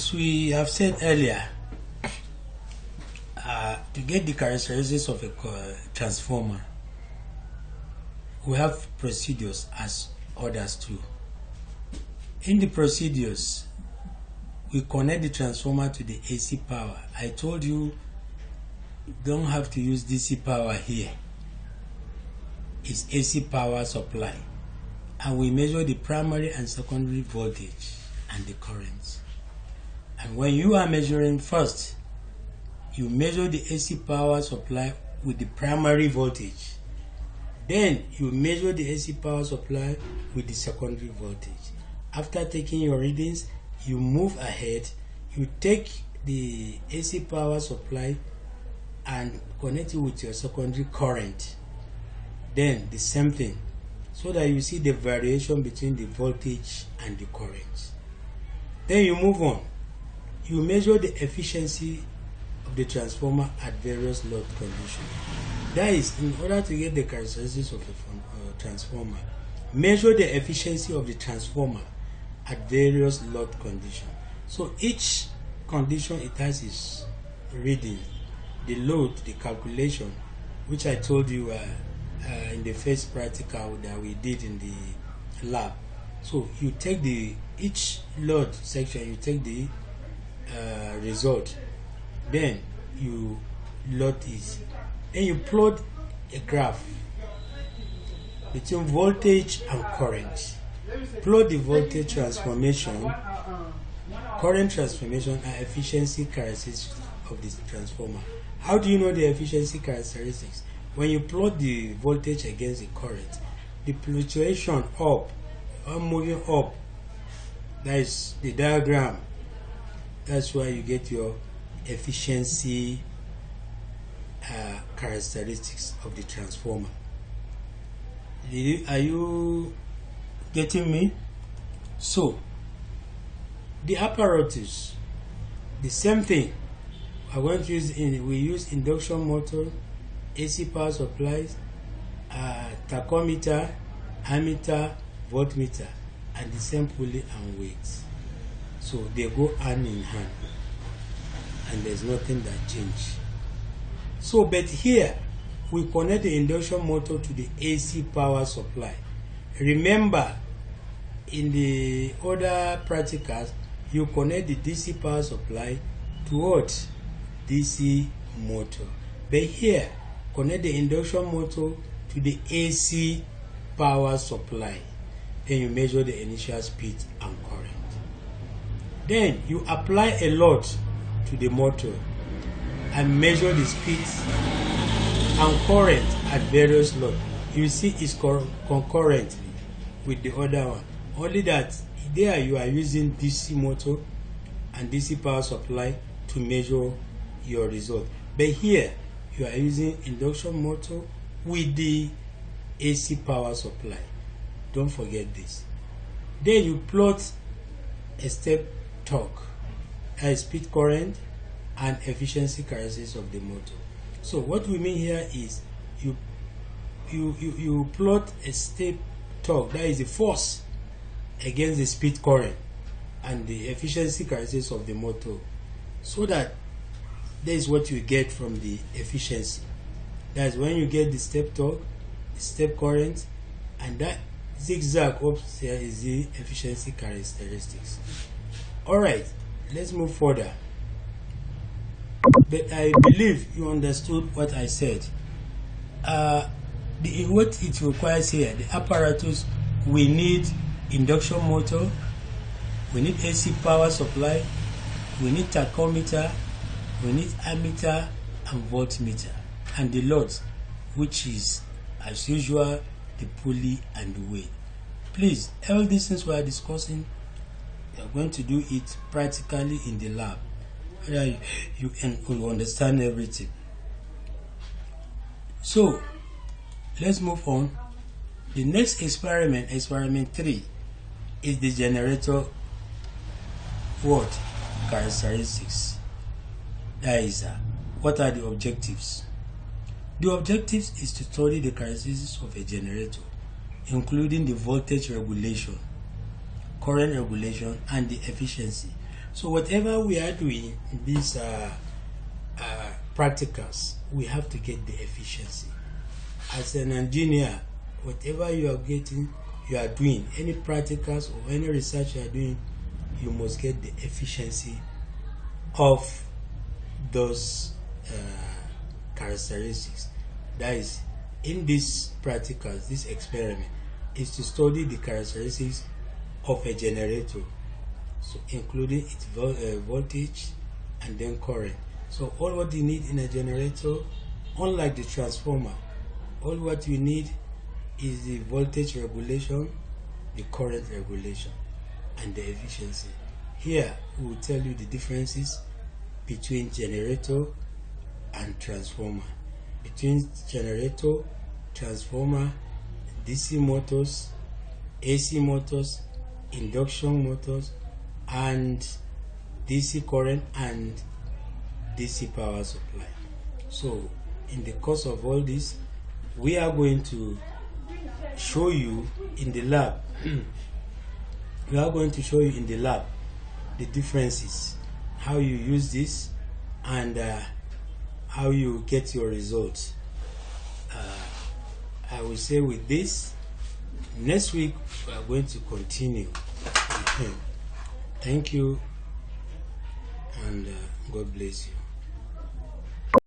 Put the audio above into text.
As we have said earlier, to get the characteristics of a transformer, we have procedures as others too. In the procedures, we connect the transformer to the AC power. I told you don't have to use DC power here. It's AC power supply. And we measure the primary and secondary voltage and the currents. And when you are measuring first, you measure the AC power supply with the primary voltage. Then you measure the AC power supply with the secondary voltage. After taking your readings, you move ahead, you take the AC power supply and connect it with your secondary current. Then the same thing, so that you see the variation between the voltage and the current. Then you move on. You measure the efficiency of the transformer at various load conditions. That is, in order to get the characteristics of a transformer, measure the efficiency of the transformer at various load conditions. So each condition it has its reading, the load, the calculation, which I told you in the first practical that we did in the lab. So you take each load section, you take the result, then you load it, then you plot a graph between voltage and current. Plot the voltage transformation, current transformation, and efficiency characteristics of this transformer. How do you know the efficiency characteristics? When you plot the voltage against the current, the fluctuation up or moving up, that is the diagram. That's why you get your efficiency characteristics of the transformer. Are you getting me? So the apparatus, the same thing. I want to use we use induction motor, AC power supplies, tachometer, ammeter, voltmeter, and the same pulley and weights. So they go hand in hand, and there's nothing that changes. So, but here we connect the induction motor to the AC power supply. Remember, in the other practicals, you connect the DC power supply to what? DC motor. But here, connect the induction motor to the AC power supply. Then you measure the initial speed and current. Then you apply a load to the motor and measure the speeds and current at various loads. You see it's concurrent with the other one. Only that there you are using DC motor and DC power supply to measure your result. But here you are using induction motor with the AC power supply. Don't forget this. Then you plot a step torque, a speed, current, and efficiency characteristics of the motor. So what we mean here is you plot a step torque, that is the force against the speed, current, and the efficiency characteristics of the motor, so that that is what you get from the efficiency. That is when you get the step torque, the step current, and that zigzag up here is the efficiency characteristics. Alright, let's move further. But I believe you understood what I said. What it requires here, the apparatus, we need induction motor, we need AC power supply, we need tachometer, we need ammeter and voltmeter, and the loads, which is as usual the pulley and the weight. Please, all these things we are discussing, you are going to do it practically in the lab, whether you can understand everything. So let's move on. The next experiment, experiment 3, is the generator what characteristics. That is, what are the objectives? The objectives is to study the characteristics of a generator, including the voltage regulation, current regulation, and the efficiency. So whatever we are doing in these practicals, we have to get the efficiency. As an engineer, whatever you are doing, any practicals or any research you are doing, you must get the efficiency of those characteristics. That is, in these practicals, this experiment is to study the characteristics of a generator, so including its voltage and then current. So all what you need in a generator, unlike the transformer, all what you need is the voltage regulation, the current regulation, and the efficiency. Here we will tell you the differences between generator and transformer, between generator, transformer, DC motors, AC motors, induction motors, and DC current and DC power supply. So in the course of all this, we are going to show you in the lab the differences, how you use this, and how you get your results. I will say with this, next week we are going to continue. Thank you, and God bless you.